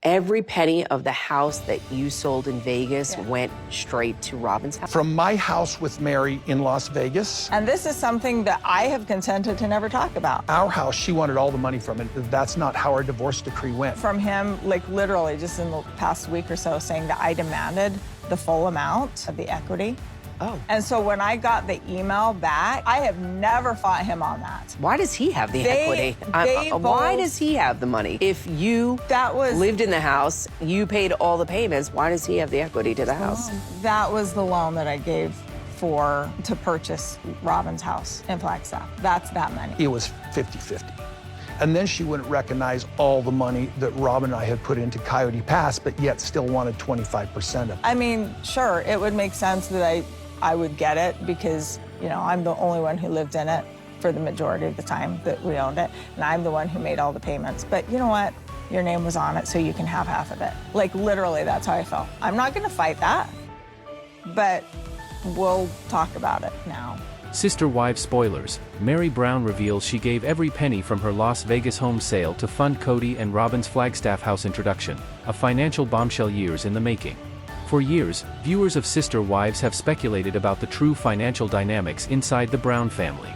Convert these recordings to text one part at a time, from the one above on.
Every penny of the house that you sold in Vegas went straight to Robyn's house? From my house with Meri in Las Vegas. And this is something that I have consented to never talk about. Our house, she wanted all the money from it. That's not how our divorce decree went. From him, like literally just in the past week or so, saying that I demanded the full amount of the equity. Oh. And so when I got the email back, I have never fought him on that. Why does he have the equity? Why does he have the money? If you lived in the house, you paid all the payments, why does he have the equity to the house? That was the loan that I gave to purchase Robyn's house in Flagstaff. That's that money. It was 50-50. And then she wouldn't recognize all the money that Robyn and I had put into Coyote Pass, but yet still wanted 25% of it. I mean, sure, it would make sense that I would get it because, you know, I'm the only one who lived in it for the majority of the time that we owned it, and I'm the one who made all the payments. But you know what? Your name was on it, so you can have half of it. Like, literally, that's how I felt. I'm not gonna fight that, but we'll talk about it now. Sister Wives spoilers. Meri Brown reveals she gave every penny from her Las Vegas home sale to fund Cody and Robyn's Flagstaff house introduction, a financial bombshell years in the making. For years, viewers of Sister Wives have speculated about the true financial dynamics inside the Brown family.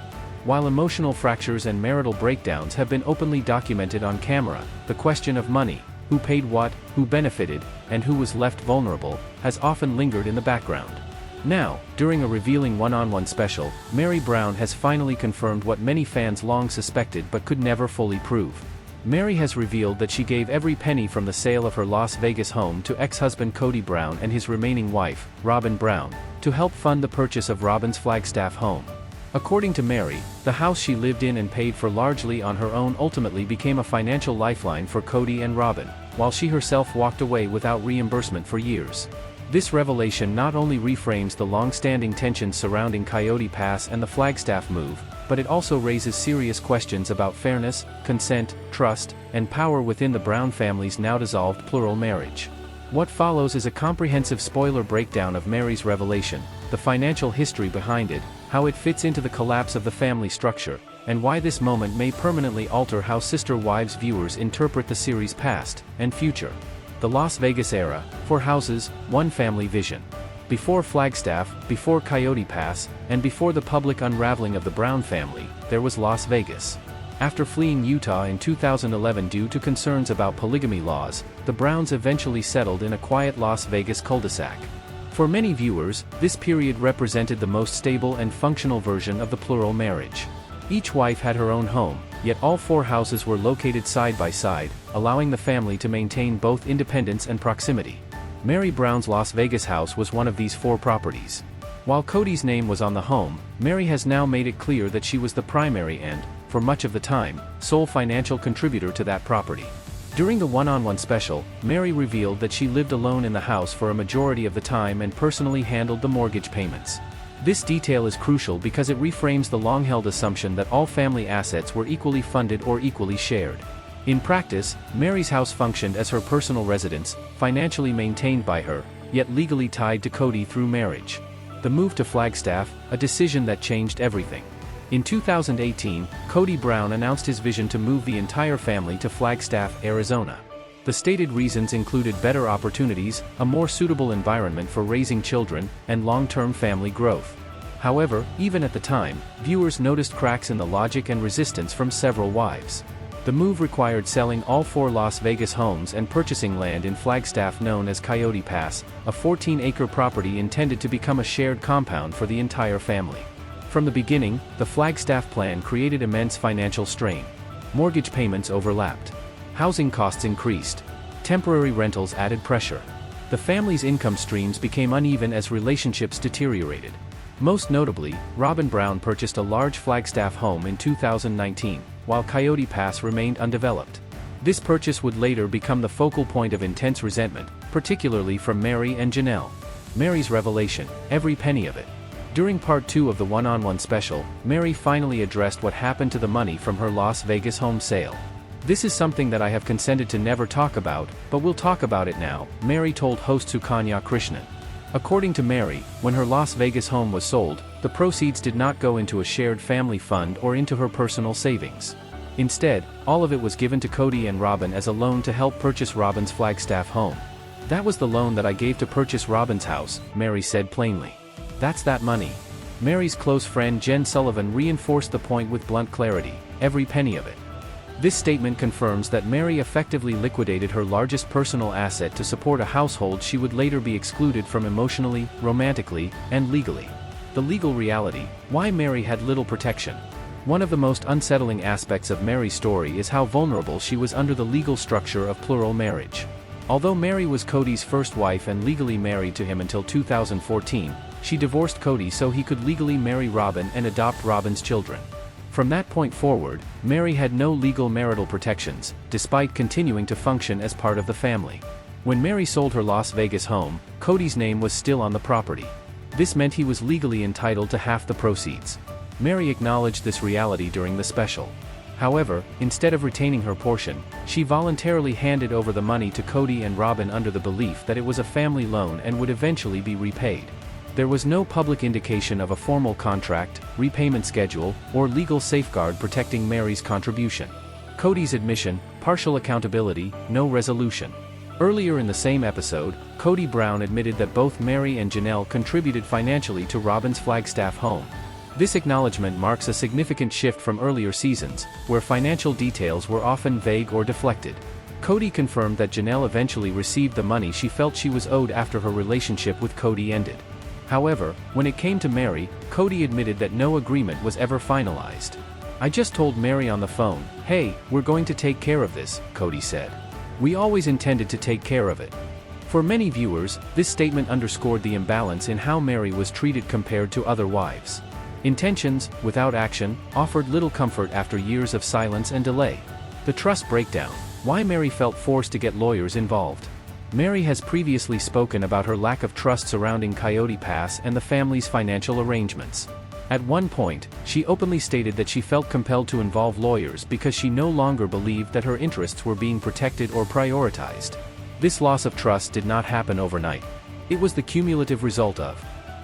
While emotional fractures and marital breakdowns have been openly documented on camera, the question of money, who paid what, who benefited, and who was left vulnerable, has often lingered in the background. Now, during a revealing one-on-one special, Meri Brown has finally confirmed what many fans long suspected but could never fully prove. Meri has revealed that she gave every penny from the sale of her Las Vegas home to ex-husband Kody Brown and his remaining wife, Robyn Brown, to help fund the purchase of Robyn's Flagstaff home. According to Meri, the house she lived in and paid for largely on her own ultimately became a financial lifeline for Cody and Robyn, while she herself walked away without reimbursement for years. This revelation not only reframes the long-standing tensions surrounding Coyote Pass and the Flagstaff move, but it also raises serious questions about fairness, consent, trust, and power within the Brown family's now-dissolved plural marriage. What follows is a comprehensive spoiler breakdown of Meri's revelation, the financial history behind it, how it fits into the collapse of the family structure, and why this moment may permanently alter how Sister Wives viewers interpret the series' past and future. The Las Vegas era, 4 houses, 1 family vision. Before Flagstaff, before Coyote Pass, and before the public unraveling of the Brown family, there was Las Vegas. After fleeing Utah in 2011 due to concerns about polygamy laws, the Browns eventually settled in a quiet Las Vegas cul-de-sac. For many viewers, this period represented the most stable and functional version of the plural marriage. Each wife had her own home, yet all 4 houses were located side by side, allowing the family to maintain both independence and proximity. Meri Brown's Las Vegas house was one of these 4 properties. While Cody's name was on the home, Meri has now made it clear that she was the primary and, for much of the time, sole financial contributor to that property. During the one-on-one special, Meri revealed that she lived alone in the house for a majority of the time and personally handled the mortgage payments. This detail is crucial because it reframes the long-held assumption that all family assets were equally funded or equally shared. In practice, Meri's house functioned as her personal residence, financially maintained by her, yet legally tied to Cody through marriage. The move to Flagstaff, a decision that changed everything. In 2018, Cody Brown announced his vision to move the entire family to Flagstaff, Arizona. The stated reasons included better opportunities, a more suitable environment for raising children, and long-term family growth. However, even at the time, viewers noticed cracks in the logic and resistance from several wives. The move required selling all 4 Las Vegas homes and purchasing land in Flagstaff known as Coyote Pass, a 14-acre property intended to become a shared compound for the entire family. From the beginning, the Flagstaff plan created immense financial strain. Mortgage payments overlapped. Housing costs increased. Temporary rentals added pressure. The family's income streams became uneven as relationships deteriorated. Most notably, Robyn Brown purchased a large Flagstaff home in 2019, while Coyote Pass remained undeveloped. This purchase would later become the focal point of intense resentment, particularly from Meri and Janelle. Meri's revelation, every penny of it. During part 2 of the one-on-one special, Meri finally addressed what happened to the money from her Las Vegas home sale. "This is something that I have consented to never talk about, but we'll talk about it now," Meri told host Sukanya Krishnan. According to Meri, when her Las Vegas home was sold, the proceeds did not go into a shared family fund or into her personal savings. Instead, all of it was given to Kody and Robyn as a loan to help purchase Robyn's Flagstaff home. "That was the loan that I gave to purchase Robyn's house," Meri said plainly. "That's that money." Meri's close friend Jen Sullivan reinforced the point with blunt clarity, "Every penny of it." This statement confirms that Meri effectively liquidated her largest personal asset to support a household she would later be excluded from emotionally, romantically, and legally. The legal reality: why Meri had little protection. One of the most unsettling aspects of Meri's story is how vulnerable she was under the legal structure of plural marriage. Although Meri was Kody's first wife and legally married to him until 2014, she divorced Kody so he could legally marry Robyn and adopt Robyn's children. From that point forward, Meri had no legal marital protections, despite continuing to function as part of the family. When Meri sold her Las Vegas home, Kody's name was still on the property. This meant he was legally entitled to half the proceeds. Meri acknowledged this reality during the special. However, instead of retaining her portion, she voluntarily handed over the money to Kody and Robyn under the belief that it was a family loan and would eventually be repaid. There was no public indication of a formal contract, repayment schedule, or legal safeguard protecting Meri's contribution. Kody's admission: partial accountability, no resolution. Earlier in the same episode, Kody Brown admitted that both Meri and Janelle contributed financially to Robyn's Flagstaff home. This acknowledgement marks a significant shift from earlier seasons, where financial details were often vague or deflected. Kody confirmed that Janelle eventually received the money she felt she was owed after her relationship with Kody ended. However, when it came to Meri, Kody admitted that no agreement was ever finalized. "I just told Meri on the phone, 'Hey, we're going to take care of this,'" Kody said. "We always intended to take care of it." For many viewers, this statement underscored the imbalance in how Meri was treated compared to other wives. Intentions, without action, offered little comfort after years of silence and delay. The trust breakdown: why Meri felt forced to get lawyers involved. Meri has previously spoken about her lack of trust surrounding Coyote Pass and the family's financial arrangements. At one point, she openly stated that she felt compelled to involve lawyers because she no longer believed that her interests were being protected or prioritized. This loss of trust did not happen overnight. It was the cumulative result of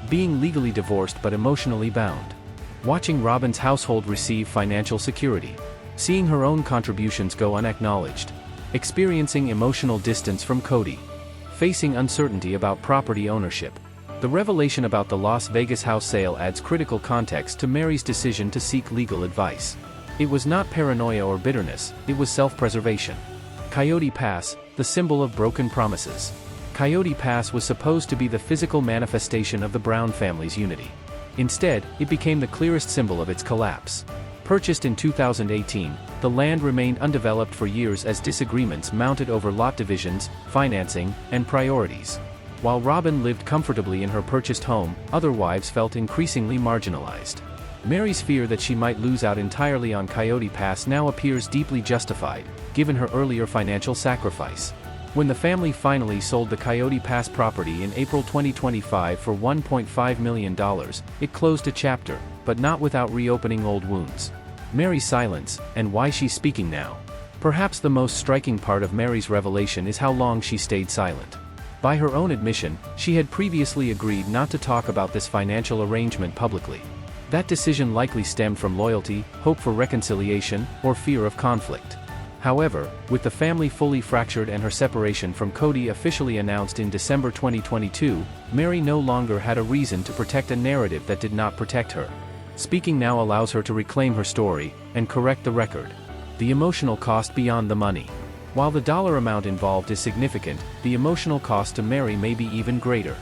being legally divorced but emotionally bound, watching Robyn's household receive financial security, seeing her own contributions go unacknowledged, experiencing emotional distance from Kody, facing uncertainty about property ownership. The revelation about the Las Vegas house sale adds critical context to Meri's decision to seek legal advice. It was not paranoia or bitterness, it was self-preservation. Coyote Pass, the symbol of broken promises. Coyote Pass was supposed to be the physical manifestation of the Brown family's unity. Instead, it became the clearest symbol of its collapse. Purchased in 2018, the land remained undeveloped for years as disagreements mounted over lot divisions, financing, and priorities. While Robyn lived comfortably in her purchased home, other wives felt increasingly marginalized. Meri's fear that she might lose out entirely on Coyote Pass now appears deeply justified, given her earlier financial sacrifice. When the family finally sold the Coyote Pass property in April 2025 for $1.5 million, it closed a chapter, but not without reopening old wounds. Meri's silence, and why she's speaking now. Perhaps the most striking part of Meri's revelation is how long she stayed silent. By her own admission, she had previously agreed not to talk about this financial arrangement publicly. That decision likely stemmed from loyalty, hope for reconciliation, or fear of conflict. However, with the family fully fractured and her separation from Kody officially announced in December 2022, Meri no longer had a reason to protect a narrative that did not protect her. Speaking now allows her to reclaim her story and correct the record. The emotional cost beyond the money. While the dollar amount involved is significant, the emotional cost to Meri may be even greater.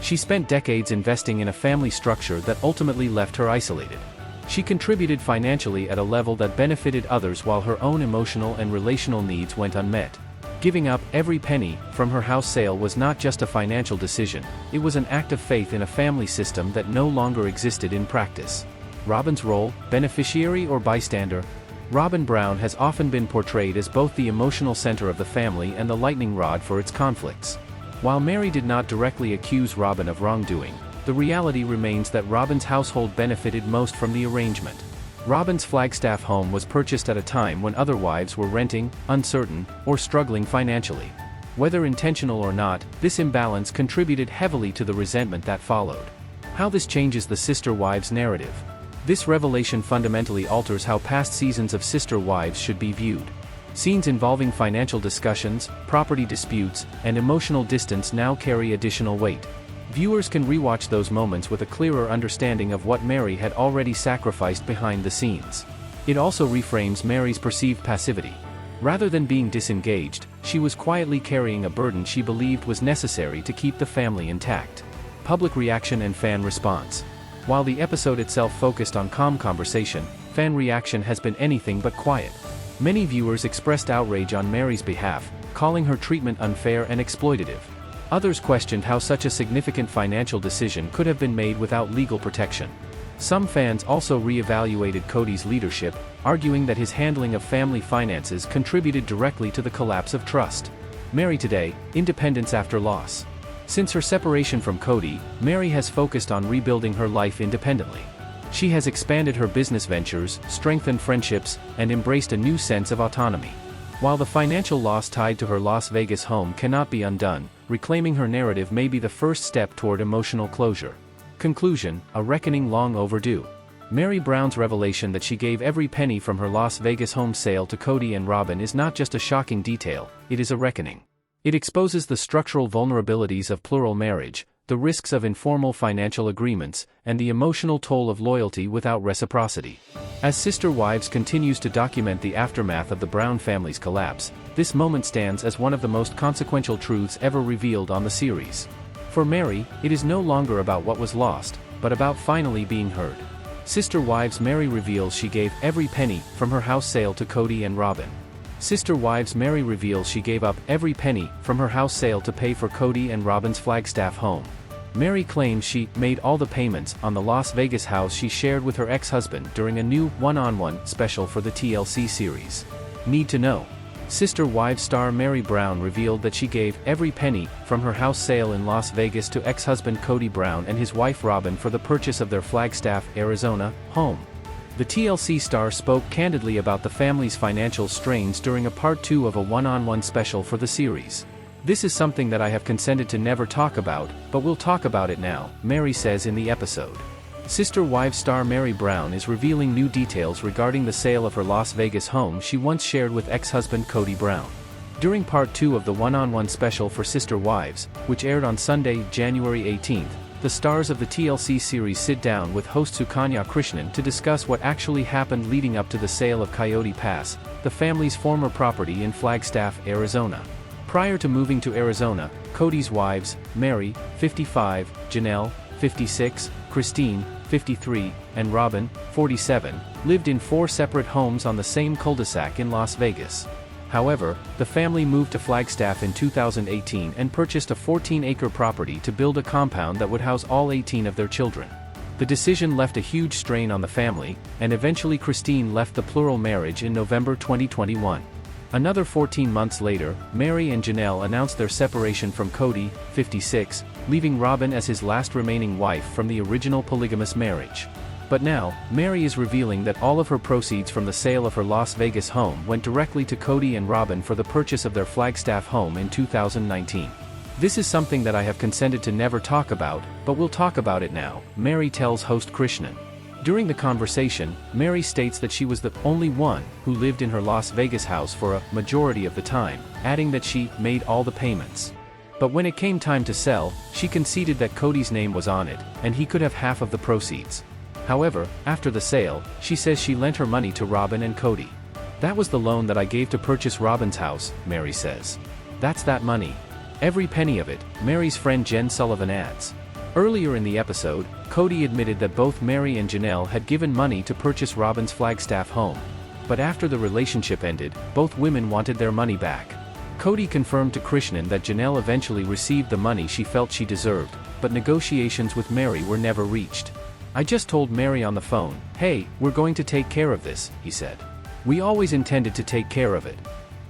She spent decades investing in a family structure that ultimately left her isolated. She contributed financially at a level that benefited others while her own emotional and relational needs went unmet. Giving up every penny from her house sale was not just a financial decision, it was an act of faith in a family system that no longer existed in practice. Robyn's role, beneficiary or bystander? Robyn Brown has often been portrayed as both the emotional center of the family and the lightning rod for its conflicts. While Meri did not directly accuse Robyn of wrongdoing, the reality remains that Robyn's household benefited most from the arrangement. Robyn's Flagstaff home was purchased at a time when other wives were renting, uncertain, or struggling financially. Whether intentional or not, this imbalance contributed heavily to the resentment that followed. How this changes the sister wives' narrative. This revelation fundamentally alters how past seasons of Sister Wives should be viewed. Scenes involving financial discussions, property disputes, and emotional distance now carry additional weight. Viewers can rewatch those moments with a clearer understanding of what Meri had already sacrificed behind the scenes. It also reframes Meri's perceived passivity. Rather than being disengaged, she was quietly carrying a burden she believed was necessary to keep the family intact. Public reaction and fan response. While the episode itself focused on calm conversation, fan reaction has been anything but quiet. Many viewers expressed outrage on Meri's behalf, calling her treatment unfair and exploitative. Others questioned how such a significant financial decision could have been made without legal protection. Some fans also re-evaluated Cody's leadership, arguing that his handling of family finances contributed directly to the collapse of trust. Meri today, independence after loss. Since her separation from Cody, Meri has focused on rebuilding her life independently. She has expanded her business ventures, strengthened friendships, and embraced a new sense of autonomy. While the financial loss tied to her Las Vegas home cannot be undone, reclaiming her narrative may be the first step toward emotional closure. Conclusion: a reckoning long overdue. Meri Brown's revelation that she gave every penny from her Las Vegas home sale to Kody and Robyn is not just a shocking detail, it is a reckoning. It exposes the structural vulnerabilities of plural marriage, the risks of informal financial agreements, and the emotional toll of loyalty without reciprocity. As Sister Wives continues to document the aftermath of the Brown family's collapse, this moment stands as one of the most consequential truths ever revealed on the series. For Meri, it is no longer about what was lost, but about finally being heard. Sister Wives Meri reveals she gave every penny from her house sale to Kody and Robyn. Sister Wives Meri reveals she gave up every penny from her house sale to pay for Kody and Robyn's Flagstaff home. Meri claims she made all the payments on the Las Vegas house she shared with her ex-husband during a new one-on-one special for the TLC series. Need to know. Sister Wives star Meri Brown revealed that she gave every penny from her house sale in Las Vegas to ex-husband Kody Brown and his wife Robyn for the purchase of their Flagstaff, Arizona, home. The TLC star spoke candidly about the family's financial strains during a part 2 of a one-on-one special for the series. "This is something that I have consented to never talk about, but we'll talk about it now," Meri says in the episode. Sister Wives star Meri Brown is revealing new details regarding the sale of her Las Vegas home she once shared with ex-husband Kody Brown. During part 2 of the one-on-one special for Sister Wives, which aired on Sunday, January 18th, the stars of the TLC series sit down with host Sukanya Krishnan to discuss what actually happened leading up to the sale of Coyote Pass, the family's former property in Flagstaff, Arizona. Prior to moving to Arizona, Kody's wives, Meri, 55, Janelle, 56, Christine, 53, and Robyn, 47, lived in 4 separate homes on the same cul-de-sac in Las Vegas. However, the family moved to Flagstaff in 2018 and purchased a 14-acre property to build a compound that would house all 18 of their children. The decision left a huge strain on the family, and eventually Christine left the plural marriage in November 2021. Another 14 months later, Meri and Janelle announced their separation from Kody, 56, leaving Robyn as his last remaining wife from the original polygamous marriage. But now, Meri is revealing that all of her proceeds from the sale of her Las Vegas home went directly to Kody and Robyn for the purchase of their Flagstaff home in 2019. "This is something that I have consented to never talk about, but we'll talk about it now," Meri tells host Krishnan. During the conversation, Meri states that she was the only one who lived in her Las Vegas house for a majority of the time, adding that she made all the payments. But when it came time to sell, she conceded that Kody's name was on it, and he could have half of the proceeds. However, after the sale, she says she lent her money to Robyn and Kody. "That was the loan that I gave to purchase Robyn's house," Meri says. "That's that money. Every penny of it," Meri's friend Jen Sullivan adds. Earlier in the episode, Kody admitted that both Meri and Janelle had given money to purchase Robyn's Flagstaff home. But after the relationship ended, both women wanted their money back. Kody confirmed to Krishnan that Janelle eventually received the money she felt she deserved, but negotiations with Meri were never reached. "I just told Meri on the phone, 'Hey, we're going to take care of this,'" he said. "We always intended to take care of it.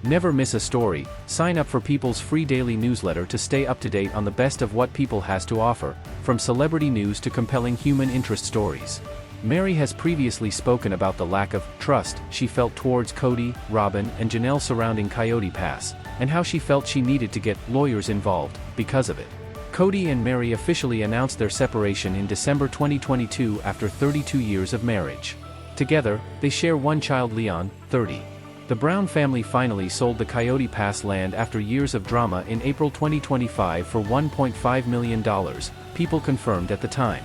Never miss a story. Sign up for People's free daily newsletter to stay up to date on the best of what People has to offer, from celebrity news to compelling human interest stories." Meri has previously spoken about the lack of trust she felt towards Kody, Robyn, and Janelle surrounding Coyote Pass, and how she felt she needed to get lawyers involved because of it. Cody and Meri officially announced their separation in December 2022 after 32 years of marriage. Together, they share one child, Leon, 30. The Brown family finally sold the Coyote Pass land after years of drama in April 2025 for $1.5 million, people confirmed at the time.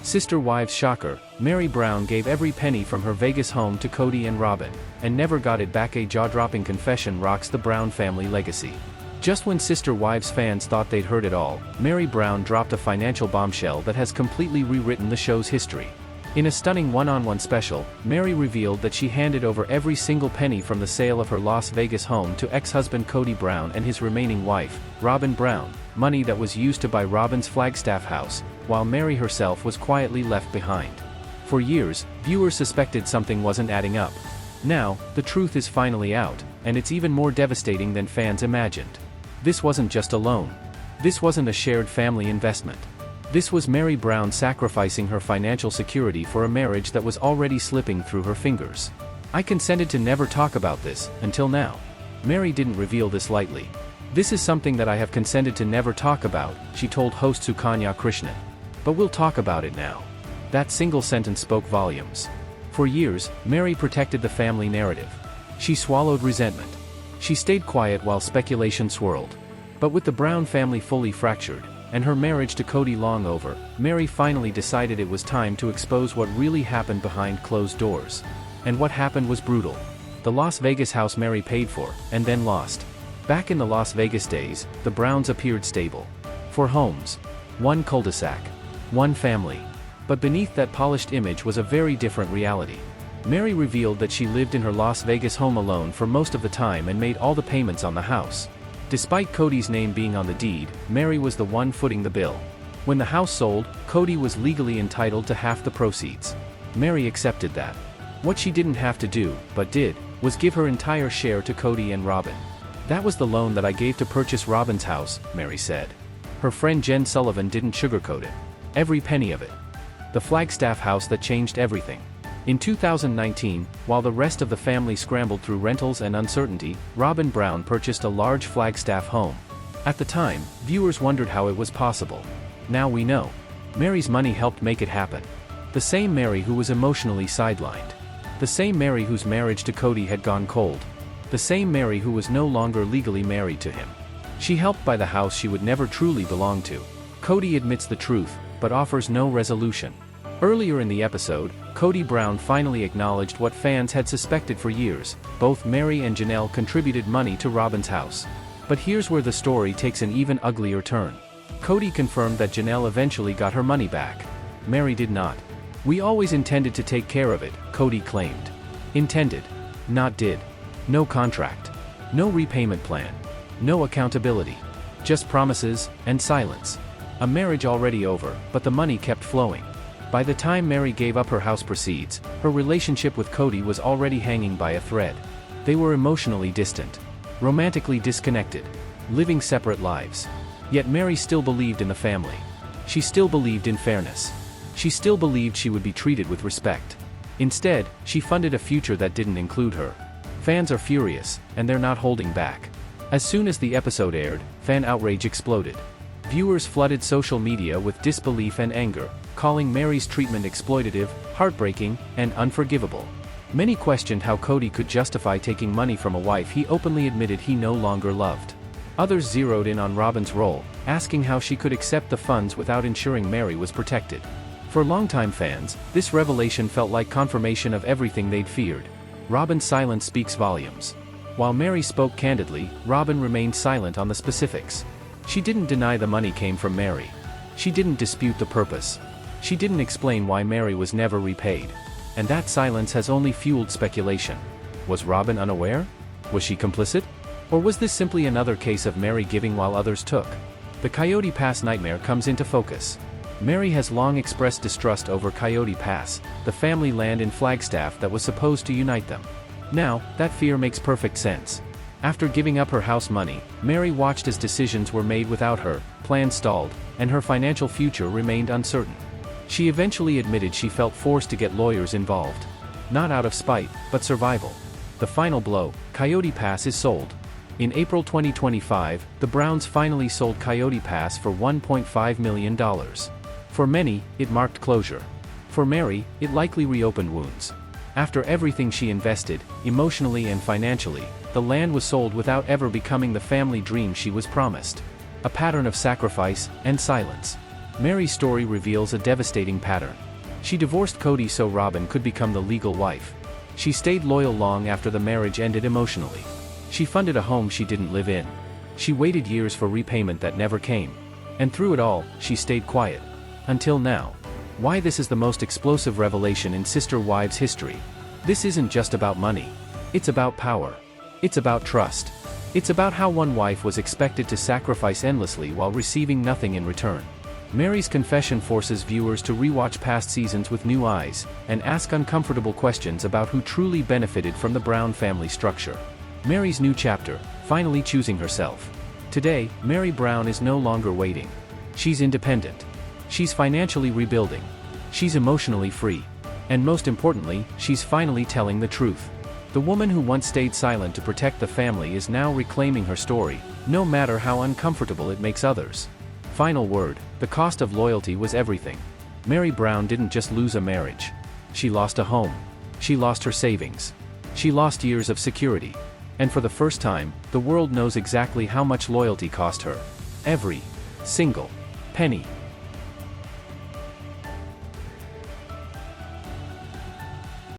Sister wives shocker, Meri Brown gave every penny from her Vegas home to Kody and Robyn, and never got it back. A jaw-dropping confession rocks the Brown family legacy. Just when Sister Wives fans thought they'd heard it all, Meri Brown dropped a financial bombshell that has completely rewritten the show's history. In a stunning one-on-one special, Meri revealed that she handed over every single penny from the sale of her Las Vegas home to ex-husband Kody Brown and his remaining wife, Robyn Brown, money that was used to buy Robyn's Flagstaff house, while Meri herself was quietly left behind. For years, viewers suspected something wasn't adding up. Now, the truth is finally out, and it's even more devastating than fans imagined. This wasn't just a loan. This wasn't a shared family investment. This was Meri Brown sacrificing her financial security for a marriage that was already slipping through her fingers. I consented to never talk about this, until now. Meri didn't reveal this lightly. This is something that I have consented to never talk about, she told host Sukanya Krishnan. But we'll talk about it now. That single sentence spoke volumes. For years, Meri protected the family narrative. She swallowed resentment. She stayed quiet while speculation swirled. But with the Brown family fully fractured, and her marriage to Cody long over, Meri finally decided it was time to expose what really happened behind closed doors. And what happened was brutal. The Las Vegas house Meri paid for, and then lost. Back in the Las Vegas days, the Browns appeared stable. 4 homes. 1 cul-de-sac. 1 family. But beneath that polished image was a very different reality. Meri revealed that she lived in her Las Vegas home alone for most of the time and made all the payments on the house. Despite Cody's name being on the deed, Meri was the one footing the bill. When the house sold, Cody was legally entitled to half the proceeds. Meri accepted that. What she didn't have to do, but did, was give her entire share to Cody and Robyn. That was the loan that I gave to purchase Robyn's house, Meri said. Her friend Jen Sullivan didn't sugarcoat it. Every penny of it. The Flagstaff house that changed everything. In 2019, while the rest of the family scrambled through rentals and uncertainty, Robyn Brown purchased a large Flagstaff home. At the time, viewers wondered how it was possible. Now we know. Meri's money helped make it happen. The same Meri who was emotionally sidelined. The same Meri whose marriage to Cody had gone cold. The same Meri who was no longer legally married to him. She helped buy the house she would never truly belong to. Cody admits the truth, but offers no resolution. Earlier in the episode, Kody Brown finally acknowledged what fans had suspected for years. Both Meri and Janelle contributed money to Robyn's house. But here's where the story takes an even uglier turn. Cody confirmed that Janelle eventually got her money back. Meri did not. "We always intended to take care of it," Cody claimed. Intended. Not did. No contract. No repayment plan. No accountability. Just promises, and silence. A marriage already over, but the money kept flowing. By the time Meri gave up her house proceeds, her relationship with Cody was already hanging by a thread. They were emotionally distant. Romantically disconnected. Living separate lives. Yet Meri still believed in the family. She still believed in fairness. She still believed she would be treated with respect. Instead, she funded a future that didn't include her. Fans are furious, and they're not holding back. As soon as the episode aired, fan outrage exploded. Viewers flooded social media with disbelief and anger, calling Meri's treatment exploitative, heartbreaking, and unforgivable. Many questioned how Cody could justify taking money from a wife he openly admitted he no longer loved. Others zeroed in on Robyn's role, asking how she could accept the funds without ensuring Meri was protected. For longtime fans, this revelation felt like confirmation of everything they'd feared. Robyn's silence speaks volumes. While Meri spoke candidly, Robyn remained silent on the specifics. She didn't deny the money came from Meri. She didn't dispute the purpose. She didn't explain why Meri was never repaid. And that silence has only fueled speculation. Was Robyn unaware? Was she complicit? Or was this simply another case of Meri giving while others took? The Coyote Pass nightmare comes into focus. Meri has long expressed distrust over Coyote Pass, the family land in Flagstaff that was supposed to unite them. Now, that fear makes perfect sense. After giving up her house money, Meri watched as decisions were made without her, plans stalled, and her financial future remained uncertain. She eventually admitted she felt forced to get lawyers involved. Not out of spite, but survival. The final blow, Coyote Pass is sold. In April 2025, the Browns finally sold Coyote Pass for $1.5 million. For many, it marked closure. For Meri, it likely reopened wounds. After everything she invested, emotionally and financially, the land was sold without ever becoming the family dream she was promised. A pattern of sacrifice and silence. Meri's story reveals a devastating pattern. She divorced Cody so Robyn could become the legal wife. She stayed loyal long after the marriage ended emotionally. She funded a home she didn't live in. She waited years for repayment that never came. And through it all, she stayed quiet. Until now. Why this is the most explosive revelation in sister wives history. This isn't just about money. It's about power. It's about trust. It's about how one wife was expected to sacrifice endlessly while receiving nothing in return. Meri's confession forces viewers to rewatch past seasons with new eyes, and ask uncomfortable questions about who truly benefited from the Brown family structure. Meri's new chapter, finally choosing herself. Today, Meri Brown is no longer waiting. She's independent. She's financially rebuilding. She's emotionally free. And most importantly, she's finally telling the truth. The woman who once stayed silent to protect the family is now reclaiming her story, no matter how uncomfortable it makes others. Final word, the cost of loyalty was everything. Meri Brown didn't just lose a marriage. She lost a home. She lost her savings. She lost years of security. And for the first time, the world knows exactly how much loyalty cost her. Every single penny.